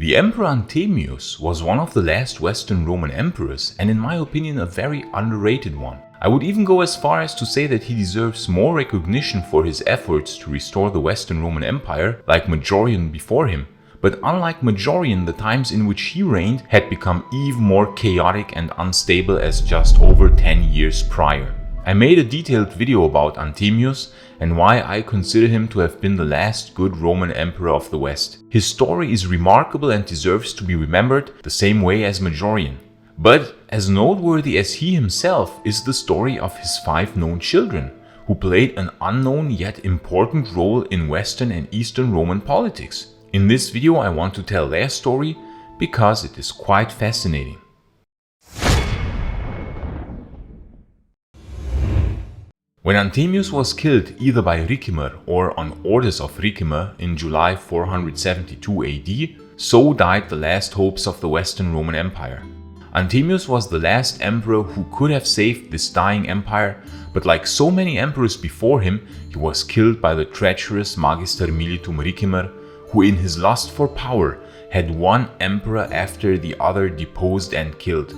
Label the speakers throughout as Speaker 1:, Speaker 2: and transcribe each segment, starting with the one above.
Speaker 1: The Emperor Anthemius was one of the last Western Roman emperors, and in my opinion a very underrated one. I would even go as far as to say that he deserves more recognition for his efforts to restore the Western Roman Empire like Majorian before him. But unlike Majorian, the times in which he reigned had become even more chaotic and unstable as just over 10 years prior. I made a detailed video about Anthemius and why I consider him to have been the last good Roman emperor of the West. His story is remarkable and deserves to be remembered the same way as Majorian. But as noteworthy as he himself is the story of his 5 known children, who played an unknown yet important role in Western and Eastern Roman politics. In this video I want to tell their story because it is quite fascinating. When Anthemius was killed either by Ricimer or on orders of Ricimer in July 472 AD, so died the last hopes of the Western Roman Empire. Anthemius was the last emperor who could have saved this dying empire, but like so many emperors before him, he was killed by the treacherous Magister Militum Ricimer, who in his lust for power had one emperor after the other deposed and killed.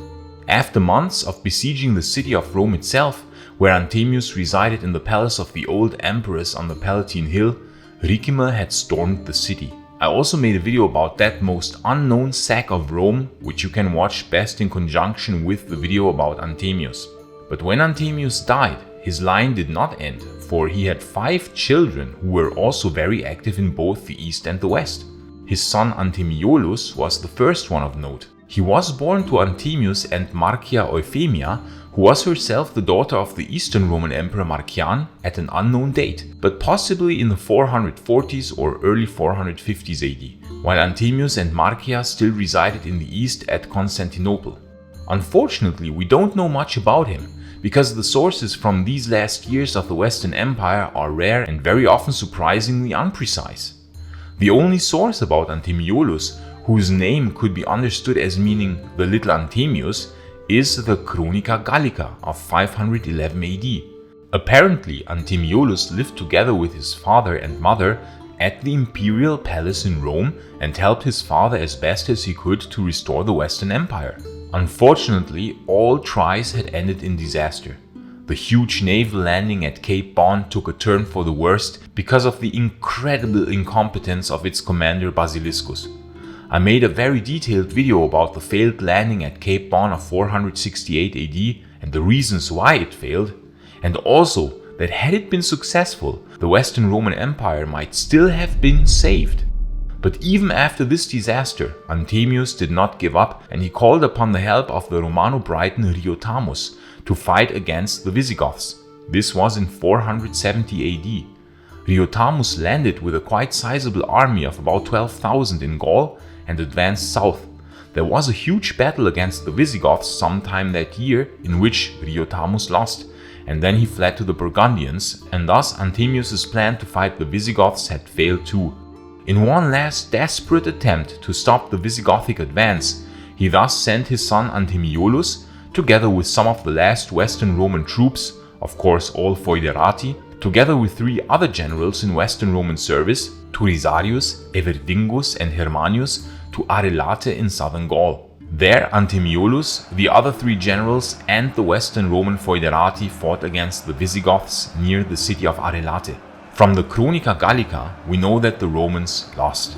Speaker 1: After months of besieging the city of Rome itself, where Anthemius resided in the palace of the old emperors on the Palatine Hill, Ricimer had stormed the city. I also made a video about that most unknown sack of Rome, which you can watch best in conjunction with the video about Anthemius. But when Anthemius died, his line did not end, for he had 5 children who were also very active in both the East and the West. His son Anthemiolus was the first one of note. He was born to Anthemius and Marcia Euphemia, who was herself the daughter of the Eastern Roman Emperor Marcian at an unknown date, but possibly in the 440s or early 450s AD, while Anthemius and Marcia still resided in the East at Constantinople. Unfortunately, we don't know much about him, because the sources from these last years of the Western Empire are rare and very often surprisingly unprecise. The only source about Anthemiolus, whose name could be understood as meaning the little Anthemius, is the Chronica Gallica of 511 AD. Apparently, Anthemiolus lived together with his father and mother at the imperial palace in Rome and helped his father as best as he could to restore the Western Empire. Unfortunately, all tries had ended in disaster. The huge naval landing at Cape Bon took a turn for the worst because of the incredible incompetence of its commander Basiliscus. I made a very detailed video about the failed landing at Cape Bon of 468 AD and the reasons why it failed, and also that had it been successful, the Western Roman Empire might still have been saved. But even after this disaster, Anthemius did not give up, and he called upon the help of the Romano-Briton Riotamus to fight against the Visigoths. This was in 470 AD. Riotamus landed with a quite sizable army of about 12,000 in Gaul and advanced south. There was a huge battle against the Visigoths sometime that year in which Riotamus lost, and then he fled to the Burgundians, and thus Anthemius' plan to fight the Visigoths had failed too. In one last desperate attempt to stop the Visigothic advance, he thus sent his son Anthemiolus, together with some of the last Western Roman troops, of course all foederati, together with 3 other generals in Western Roman service, Turisarius, Everdingus and Hermanius, to Arelate in southern Gaul. There Anthemiolus, the other 3 generals and the Western Roman foederati fought against the Visigoths near the city of Arelate. From the Chronica Gallica we know that the Romans lost.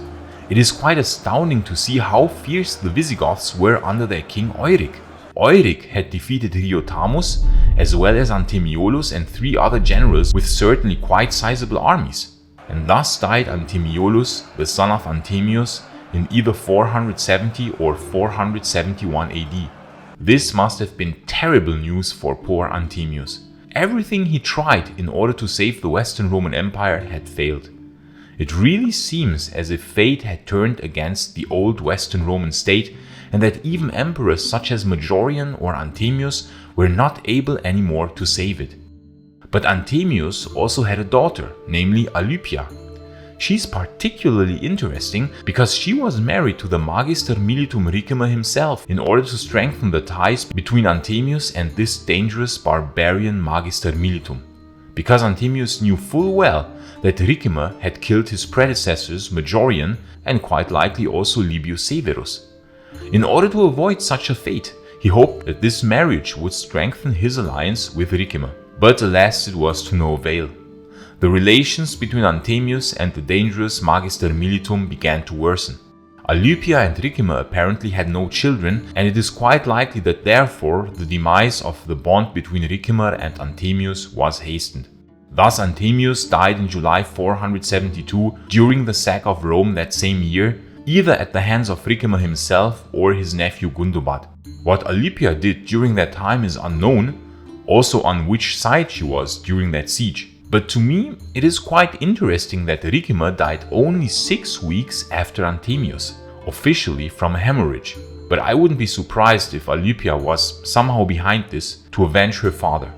Speaker 1: It is quite astounding to see how fierce the Visigoths were under their king Euric. Euric had defeated Riotamus as well as Anthemiolus and 3 other generals with certainly quite sizable armies. And thus died Anthemiolus, the son of Anthemius, in either 470 or 471 AD. This must have been terrible news for poor Anthemius. Everything he tried in order to save the Western Roman Empire had failed. It really seems as if fate had turned against the old Western Roman state, and that even emperors such as Majorian or Anthemius were not able anymore to save it. But Anthemius also had a daughter, namely Alypia. She's particularly interesting because she was married to the Magister Militum Ricimer himself in order to strengthen the ties between Anthemius and this dangerous barbarian Magister Militum. because Anthemius knew full well that Ricimer had killed his predecessors Majorian and quite likely also Libius Severus. In order to avoid such a fate, he hoped that this marriage would strengthen his alliance with Ricimer. But alas, it was to no avail. The relations between Anthemius and the dangerous Magister Militum began to worsen. Alypia and Ricimer apparently had no children, and it is quite likely that therefore the demise of the bond between Ricimer and Anthemius was hastened. Thus Anthemius died in July 472 during the sack of Rome that same year, either at the hands of Ricimer himself or his nephew Gundobad. What Alypia did during that time is unknown, also on which side she was during that siege. But to me, it is quite interesting that Ricimer died only 6 weeks after Anthemius, officially from a hemorrhage. But I wouldn't be surprised if Alypia was somehow behind this to avenge her father.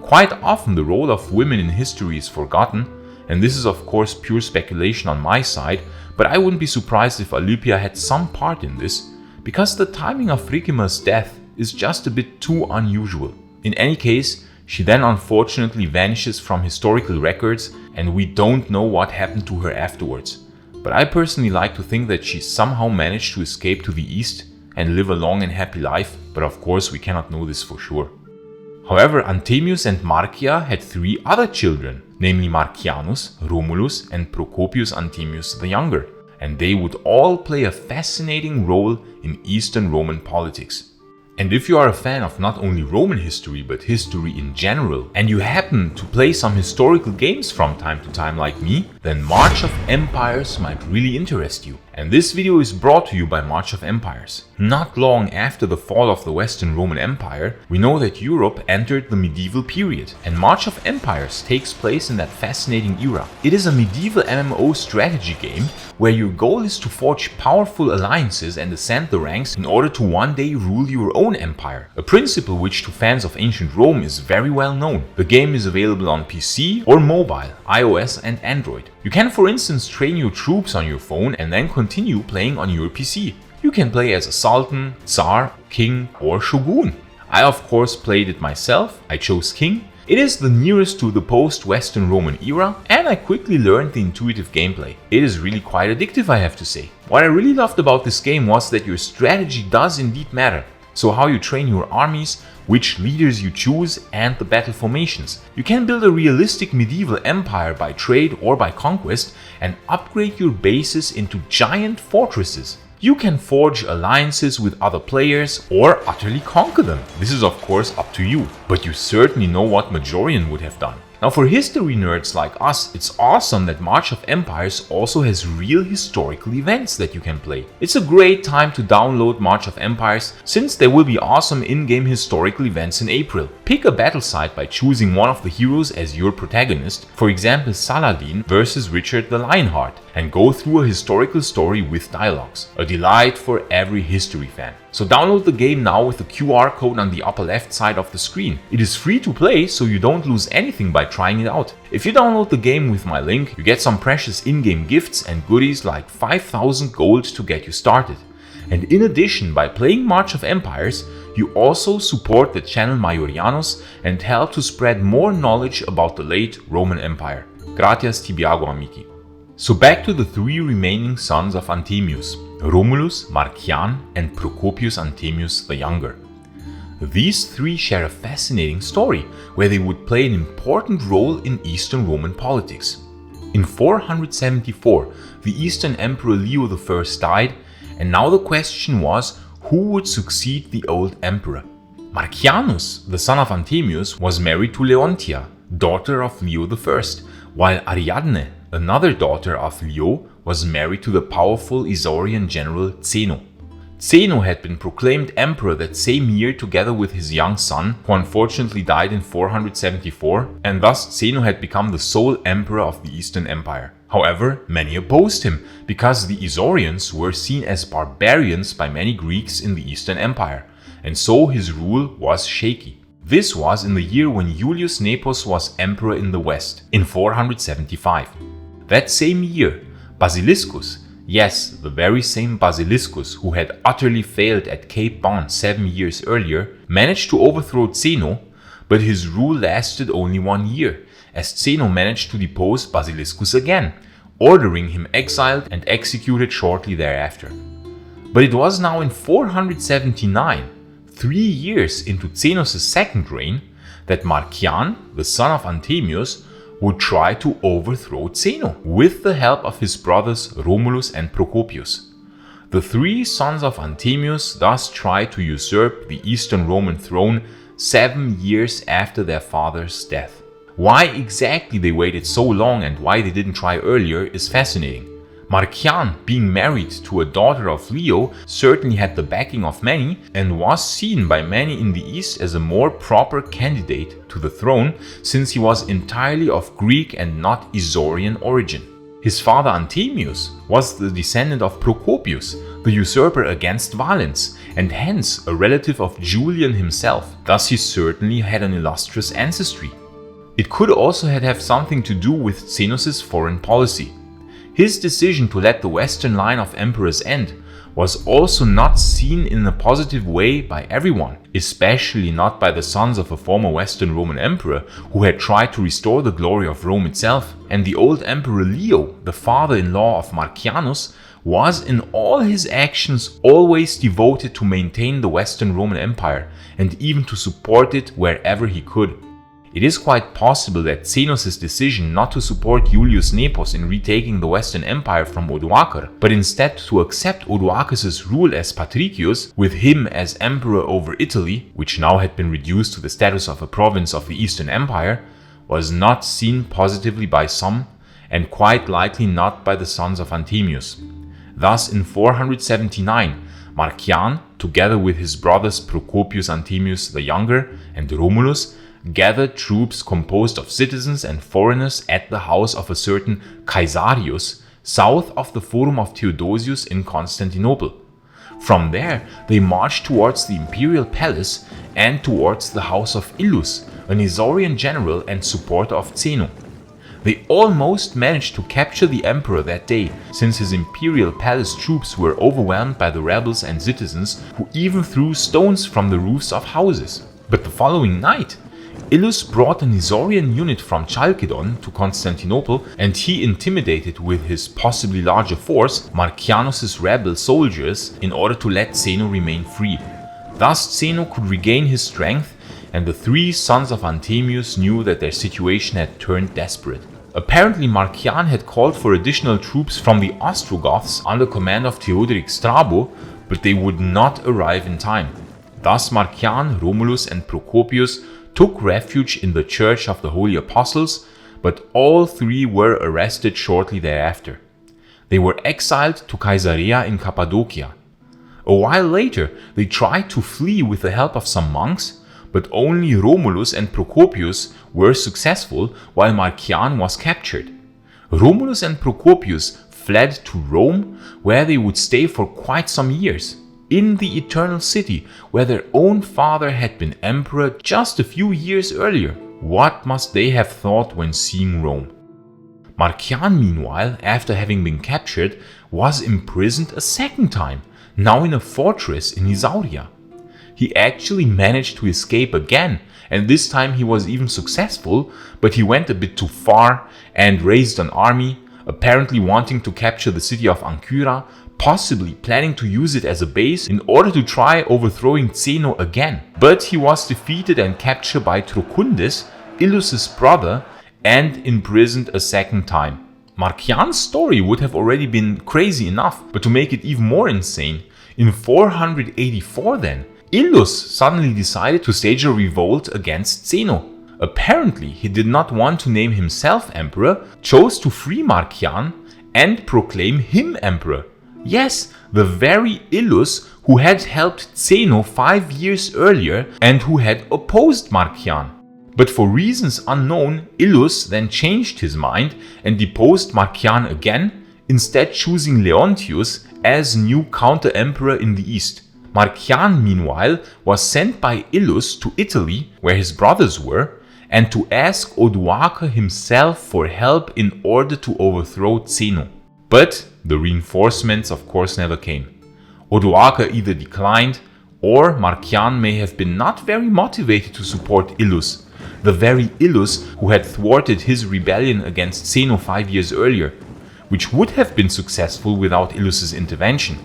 Speaker 1: Quite often the role of women in history is forgotten, and this is of course pure speculation on my side, but I wouldn't be surprised if Alypia had some part in this, because the timing of Ricimer's death is just a bit too unusual. In any case, she then unfortunately vanishes from historical records and we don't know what happened to her afterwards. But I personally like to think that she somehow managed to escape to the east and live a long and happy life, but of course we cannot know this for sure. However, Anthemius and Marcia had 3 other children, namely Marcianus, Romulus and Procopius Anthemius the Younger, and they would all play a fascinating role in Eastern Roman politics. And if you are a fan of not only Roman history but history in general, and you happen to play some historical games from time to time like me, then March of Empires might really interest you. And this video is brought to you by March of Empires. Not long after the fall of the Western Roman Empire, we know that Europe entered the medieval period, and March of Empires takes place in that fascinating era. It is a medieval MMO strategy game where your goal is to forge powerful alliances and ascend the ranks in order to one day rule your own empire, a principle which to fans of ancient Rome is very well known. The game is available on PC or mobile, iOS and Android. You can for instance train your troops on your phone and then continue playing on your PC. You can play as a Sultan, Tsar, King or Shogun. I of course played it myself, I chose King. It is the nearest to the post-Western Roman era, and I quickly learned the intuitive gameplay. It is really quite addictive, I have to say. What I really loved about this game was that your strategy does indeed matter. So how you train your armies, which leaders you choose, and the battle formations. You can build a realistic medieval empire by trade or by conquest and upgrade your bases into giant fortresses. You can forge alliances with other players or utterly conquer them. This is of course up to you, but you certainly know what Majorian would have done. Now for history nerds like us, it's awesome that March of Empires also has real historical events that you can play. It's a great time to download March of Empires since there will be awesome in-game historical events in April. Pick a battle site by choosing one of the heroes as your protagonist, for example Saladin versus Richard the Lionheart, and go through a historical story with dialogues. A delight for every history fan. So download the game now with the QR code on the upper left side of the screen. It is free to play, so you don't lose anything by trying it out. If you download the game with my link, you get some precious in-game gifts and goodies like 5,000 gold to get you started. And in addition, by playing March of Empires, you also support the channel Maiorianus and help to spread more knowledge about the late Roman Empire. Gratias tibiago amici. So back to the 3 remaining sons of Anthemius, Romulus, Marcian and Procopius Anthemius the Younger. These 3 share a fascinating story where they would play an important role in Eastern Roman politics. In 474, the Eastern Emperor Leo I died, and now the question was who would succeed the old emperor. Marcianus, the son of Anthemius, was married to Leontia, daughter of Leo I, while Ariadne, another daughter of Leo, was married to the powerful Isaurian general Zeno. Zeno had been proclaimed emperor that same year together with his young son, who unfortunately died in 474, and thus Zeno had become the sole emperor of the Eastern Empire. However, many opposed him, because the Isaurians were seen as barbarians by many Greeks in the Eastern Empire, and so his rule was shaky. This was in the year when Julius Nepos was emperor in the West, in 475. That same year, Basiliscus, yes, the very same Basiliscus who had utterly failed at Cape Bon 7 years earlier, managed to overthrow Zeno, but his rule lasted only 1 year, as Zeno managed to depose Basiliscus again, ordering him exiled and executed shortly thereafter. But it was now in 479, 3 years into Zeno's second reign, that Marcian, the son of Anthemius, would try to overthrow Zeno with the help of his brothers Romulus and Procopius. The three sons of Anthemius thus tried to usurp the Eastern Roman throne 7 years after their father's death. Why exactly they waited so long and why they didn't try earlier is fascinating. Marcian, being married to a daughter of Leo, certainly had the backing of many and was seen by many in the East as a more proper candidate to the throne, since he was entirely of Greek and not Isaurian origin. His father Anthemius was the descendant of Procopius, the usurper against Valens, and hence a relative of Julian himself, thus he certainly had an illustrious ancestry. It could also have something to do with Zenos' foreign policy. His decision to let the western line of emperors end was also not seen in a positive way by everyone, especially not by the sons of a former Western Roman emperor who had tried to restore the glory of Rome itself, and the old emperor Leo, the father-in-law of Marcianus, was in all his actions always devoted to maintain the Western Roman Empire and even to support it wherever he could. It is quite possible that Zenos' decision not to support Julius Nepos in retaking the Western Empire from Odoacer, but instead to accept Odoacer's rule as Patricius, with him as emperor over Italy, which now had been reduced to the status of a province of the Eastern Empire, was not seen positively by some, and quite likely not by the sons of Anthemius. Thus, in 479, Marcian, together with his brothers Procopius Anthemius the Younger and Romulus, gathered troops composed of citizens and foreigners at the house of a certain Caesarius, south of the Forum of Theodosius in Constantinople. From there, they marched towards the imperial palace and towards the house of Illus, an Isaurian general and supporter of Zeno. They almost managed to capture the emperor that day, since his imperial palace troops were overwhelmed by the rebels and citizens who even threw stones from the roofs of houses. But the following night, Illus brought an Isaurian unit from Chalcedon to Constantinople, and he intimidated with his possibly larger force Marcianus' rebel soldiers in order to let Zeno remain free. Thus Zeno could regain his strength, and the three sons of Anthemius knew that their situation had turned desperate. Apparently Marcian had called for additional troops from the Ostrogoths under command of Theodoric Strabo, but they would not arrive in time. Thus Marcian, Romulus and Procopius took refuge in the Church of the Holy Apostles, but all three were arrested shortly thereafter. They were exiled to Caesarea in Cappadocia. A while later, they tried to flee with the help of some monks, but only Romulus and Procopius were successful while Marcian was captured. Romulus and Procopius fled to Rome, where they would stay for quite some years. In the Eternal City, where their own father had been emperor just a few years earlier. What must they have thought when seeing Rome? Marcian, meanwhile, after having been captured, was imprisoned a second time, now in a fortress in Isauria. He actually managed to escape again, and this time he was even successful, but he went a bit too far and raised an army, apparently wanting to capture the city of Ancyra, possibly planning to use it as a base in order to try overthrowing Zeno again. But he was defeated and captured by Trocundes, Illus' brother, and imprisoned a second time. Marcian's story would have already been crazy enough, but to make it even more insane, in 484 then, Illus suddenly decided to stage a revolt against Zeno. Apparently, he did not want to name himself emperor, chose to free Marcian, and proclaim him emperor. Yes, the very Illus who had helped Zeno 5 years earlier and who had opposed Marcian. But for reasons unknown, Illus then changed his mind and deposed Marcian again, instead choosing Leontius as new counter-emperor in the east. Marcian, meanwhile, was sent by Illus to Italy, where his brothers were, and to ask Odoacer himself for help in order to overthrow Zeno. But the reinforcements of course never came. Odoacer either declined, or Marcian may have been not very motivated to support Illus. the very Illus who had thwarted his rebellion against Zeno 5 years earlier, which would have been successful without Illus's intervention,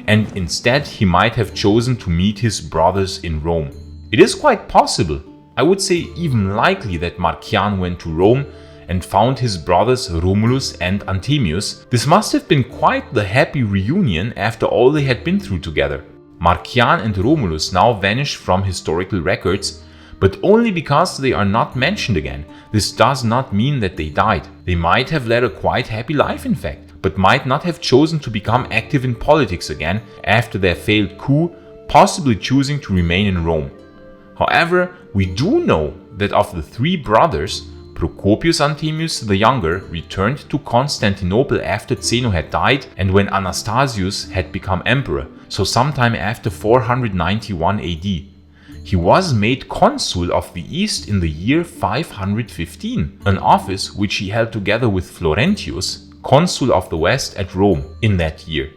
Speaker 1: and instead he might have chosen to meet his brothers in Rome. It is quite possible, I would say even likely, that Marcian went to Rome and found his brothers Romulus and Anthemius. This must have been quite the happy reunion after all they had been through together. Marcian and Romulus now vanished from historical records, but only because they are not mentioned again. This does not mean that they died. They might have led a quite happy life in fact, but might not have chosen to become active in politics again after their failed coup, possibly choosing to remain in Rome. However, we do know that of the three brothers, Procopius Anthemius the younger returned to Constantinople after Zeno had died and when Anastasius had become emperor, so sometime after 491 AD. He was made consul of the East in the year 515, an office which he held together with Florentius, consul of the West at Rome, in that year.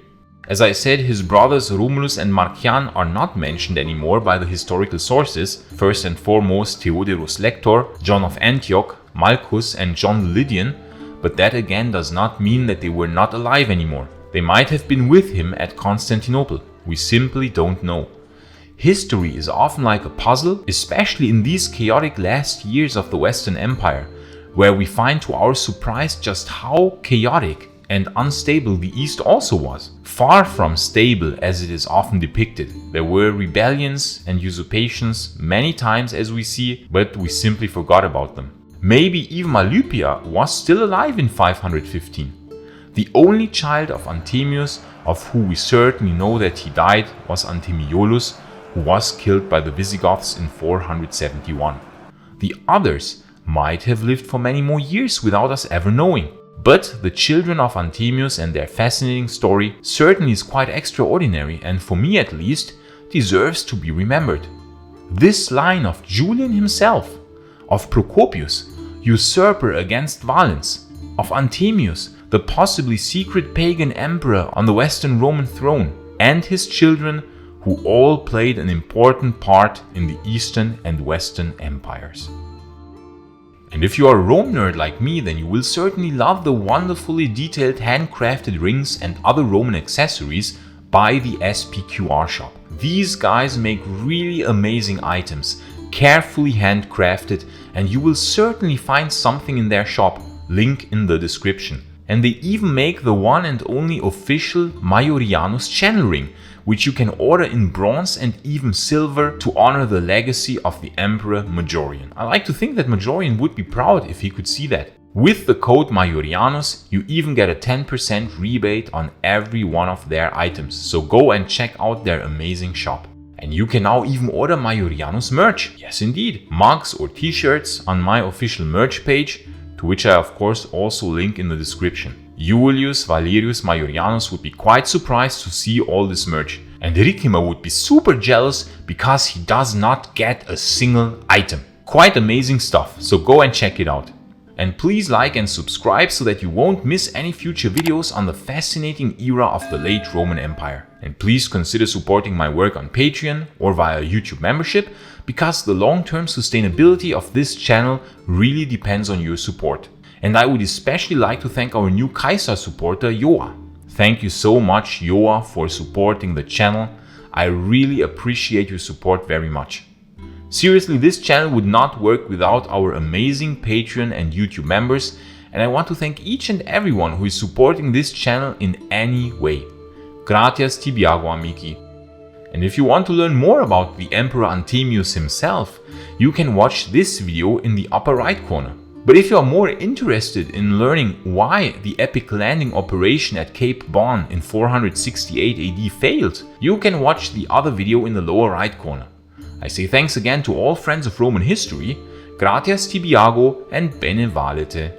Speaker 1: As I said, his brothers Romulus and Marcian are not mentioned anymore by the historical sources, first and foremost Theodorus Lector, John of Antioch, Malchus and John the Lydian, but that again does not mean that they were not alive anymore. They might have been with him at Constantinople. We simply don't know. History is often like a puzzle, especially in these chaotic last years of the Western Empire, where we find to our surprise just how chaotic and unstable the East also was. Far from stable as it is often depicted. There were rebellions and usurpations many times as we see, but we simply forgot about them. Maybe even Alypia was still alive in 515. The only child of Anthemius of who we certainly know that he died was Anthemiolus, who was killed by the Visigoths in 471. The others might have lived for many more years without us ever knowing. But the children of Anthemius and their fascinating story certainly is quite extraordinary and, for me at least, deserves to be remembered. This line of Julian himself, of Procopius, usurper against Valens, of Anthemius, the possibly secret pagan emperor on the Western Roman throne, and his children, who all played an important part in the Eastern and Western empires. And if you are a Rome nerd like me, then you will certainly love the wonderfully detailed handcrafted rings and other Roman accessories by the SPQR Shop. These guys make really amazing items, carefully handcrafted, and you will certainly find something in their shop, link in the description. And they even make the one and only official Maiorianus channel ring, which you can order in bronze and even silver to honor the legacy of the Emperor Majorian. I like to think that Majorian would be proud if he could see that. With the code Maiorianus, you even get a 10% rebate on every one of their items, so go and check out their amazing shop. And you can now even order Maiorianus merch. Yes indeed, mugs or t-shirts on my official merch page, to which I of course also link in the description. Julius Valerius Maiorianus would be quite surprised to see all this merch, and Ricimer would be super jealous because he does not get a single item. Quite amazing stuff, so go and check it out. And please like and subscribe so that you won't miss any future videos on the fascinating era of the late Roman Empire. And please consider supporting my work on Patreon or via YouTube membership, because the long-term sustainability of this channel really depends on your support. And I would especially like to thank our new Kaiser supporter, Joa. Thank you so much, Joa, for supporting the channel. I really appreciate your support very much. Seriously, this channel would not work without our amazing Patreon and YouTube members, and I want to thank each and everyone who is supporting this channel in any way. Gratias tibiago amici. And if you want to learn more about the Emperor Anthemius himself, you can watch this video in the upper right corner. But if you are more interested in learning why the epic landing operation at Cape Bon in 468 AD failed, you can watch the other video in the lower right corner. I say thanks again to all friends of Roman history, gratias tibiago and bene valete.